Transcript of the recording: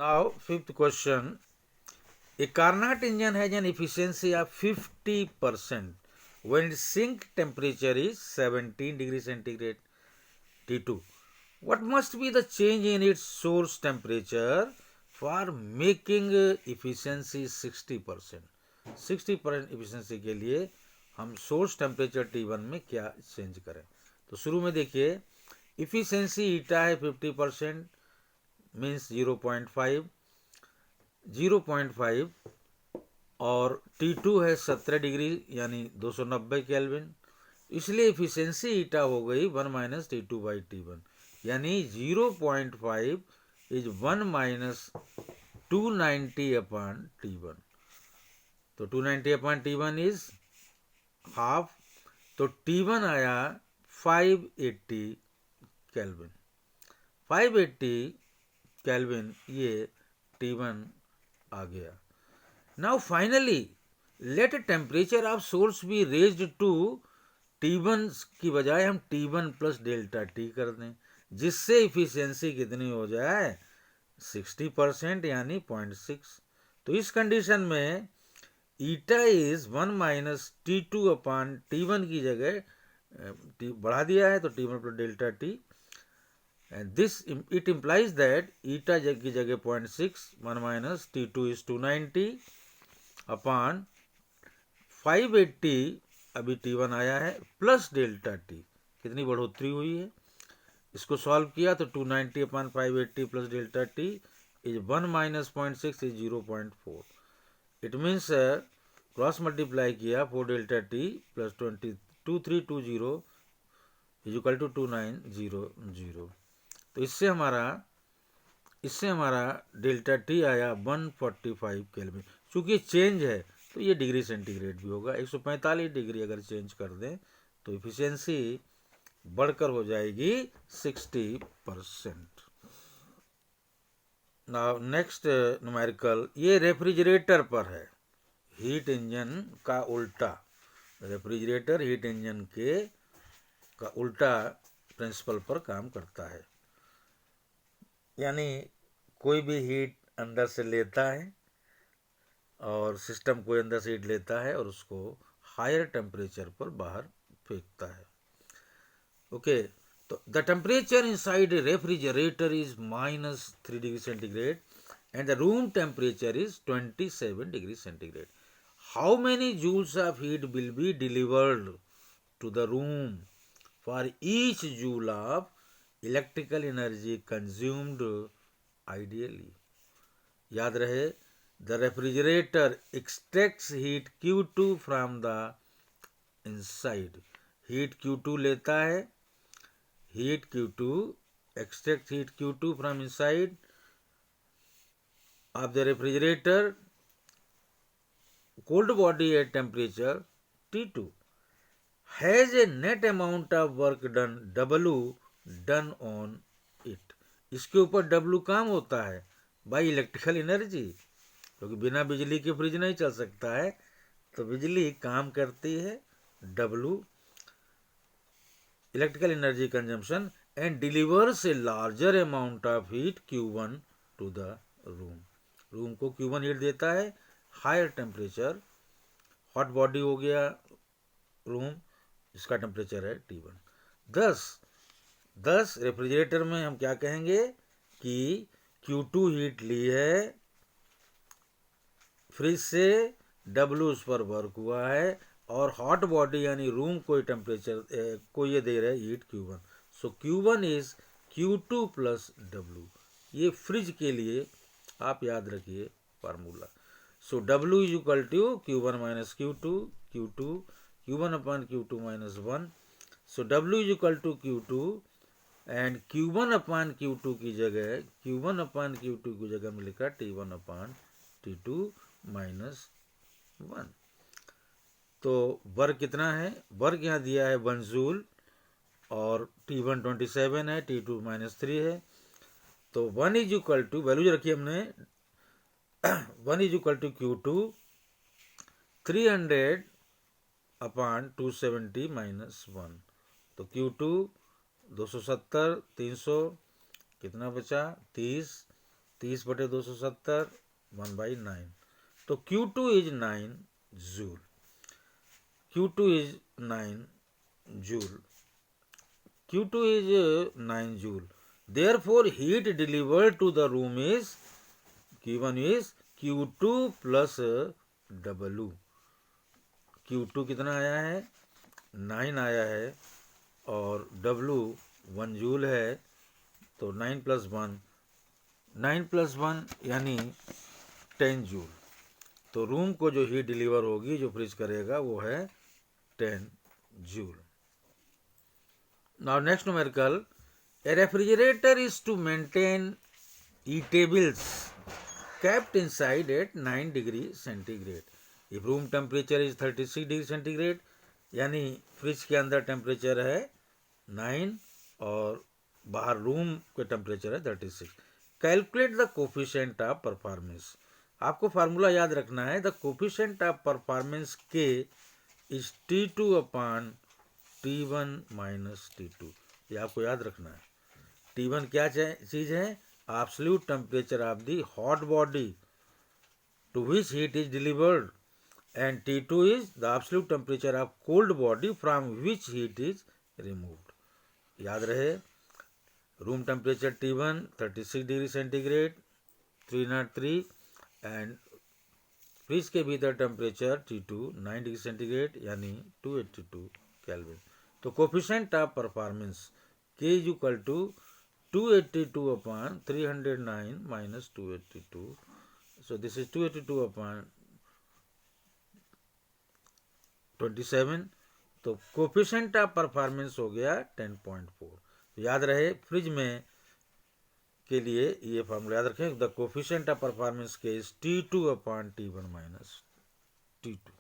Now, fifth question. A Carnot engine has an efficiency of 50% when its sink temperature is 17 degrees centigrade T2. What must be the change in its source temperature for making efficiency 60%? 60% efficiency के लिए हम source temperature T1 में क्या change करें? तो शुरू में देखिए, इफिशियंसी ईटा है 50%, मीन्स 0.5 और T2 है 17 डिग्री यानी 290 केल्विन। इसलिए इफिशियंसी ईटा हो गई 1 माइनस T2 बाई T1, यानी 0.5 इज 1 माइनस 290 अपॉन T1। तो 290 अपॉन T1 इज हाफ, तो T1 आया 580 केल्विन। 580 केल्विन ये T1 आ गया। Now finally let temperature of source be raised to T1 की बजाय हम T1 प्लस डेल्टा T कर दें, जिससे इफिशियंसी कितनी हो जाए 60% यानी 0.6। तो इस कंडीशन में eta is 1 minus T2 upon T1 की जगह बढ़ा दिया है, तो T1 plus delta T, and this it implies that eta की जगह 0.6, 1 minus T2 is 290 अपॉन 580 अभी T1 आया है प्लस डेल्टा T, कितनी बढ़ोतरी हुई है। इसको सॉल्व किया तो 290 upon 580 plus delta T is 1 minus 0.6 is 0.4। It means cross multiply किया 4 delta T plus 2320 is equal to 2900। तो इससे हमारा डेल्टा T आया 145 केल्विन। चूंकि चेंज है तो ये डिग्री सेंटीग्रेड भी होगा। 145 डिग्री अगर चेंज कर दें तो इफिशियंसी बढ़कर हो जाएगी 60%। नाउ नेक्स्ट न्यूमेरिकल, ये रेफ्रिजरेटर पर है, हीट इंजन का उल्टा। रेफ्रिजरेटर हीट इंजन के का उल्टा प्रिंसिपल पर काम करता है, यानी कोई भी हीट अंदर से लेता है और सिस्टम कोई अंदर से हीट लेता है और उसको हायर टेम्परेचर पर बाहर फेंकता है। ओके, तो the temperature inside a refrigerator is -3 degree centigrade and the room temperature is 27 degree centigrade. How many joules of heat will be delivered to the room for each joule of electrical energy consumed ideally. याद रहे, the refrigerator extracts heat Q2 from the inside. Heat Q2 लेता है, heat Q2 extract heat Q2 from inside of the refrigerator cold body at temperature T2 has a net amount of work done W done on it। इसके ऊपर W काम होता है by electrical energy, क्योंकि बिना बिजली के फ्रिज नहीं चल सकता है, तो बिजली काम करती है W electrical energy consumption and delivers a larger amount of heat Q1 to the room. Room को Q1 हीट देता है, हायर टेम्परेचर, हॉट बॉडी हो गया रूम, जिसका टेम्परेचर है T1। दस रेफ्रिजरेटर में हम क्या कहेंगे कि Q2 हीट ली है फ्रिज से, W उस पर वर्क हुआ है और हॉट बॉडी यानी रूम कोई टेम्परेचर को ये दे रहा है heat Q1। So Q1 is Q2 plus W। ये फ्रिज के लिए आप याद रखिए formula. So W is equal to Q1 minus Q1 upon Q2 minus 1। So W is equal to Q2 and Q1 upon Q2 की जगह में लिखा T1 अपॉन T2 माइनस 1। तो वर्क कितना है, वर्क यहाँ दिया है 1 जूल और T1 27 है, T2 माइनस 3 है। तो 1 इज इक्वल टू, वैल्यूज रखी हमने, 1 is equal to Q2 300 upon 270 minus 1। तो Q2 270, 300 कितना बचा 30, 30/270 1/9। तो Q2 is 9 joule. Q2 is 9 joule. Q2 is 9 joule. Therefore, heat delivered to the room is Q1 is Q2 plus W। Q2 कितना आया है? 9 आया है और W 1 जूल है, तो 9 + 1 9 + 1 यानी 10 जूल। तो रूम को जो हीट डिलीवर होगी, जो फ्रिज करेगा, वो है 10 joule. Now next numerical, a refrigerator is to maintain eatables kept inside at 9 degree centigrade. If room temperature is 36 degree centigrade, यानी फ्रिज के अंदर टेम्परेचर है 9 और बाहर रूम के टेम्परेचर है 36। Calculate the coefficient of performance. आपको फार्मूला याद रखना है, द कोफिशिएंट ऑफ परफॉर्मेंस के इज T2/T1 माइनस T2। ये आपको याद रखना है। T1 क्या चीज़ है? Absolute temperature of the hot body to which heat is delivered, and T2 is the absolute temperature of cold body from which heat is removed. याद रहे, room temperature T1 36 degree centigrade 303 and fridge के भीतर temperature T2 9 degree centigrade यानी 282 kelvin. तो coefficient of performance K is equal to 282/309 minus 282। So this is 282/27। तो coefficient of performance हो गया 10.4। याद रहे, फ्रिज में के लिए ये फार्मूला याद रखें, द कोफिशिएंट ऑफ परफॉर्मेंस के इज T2/T1 माइनस T2।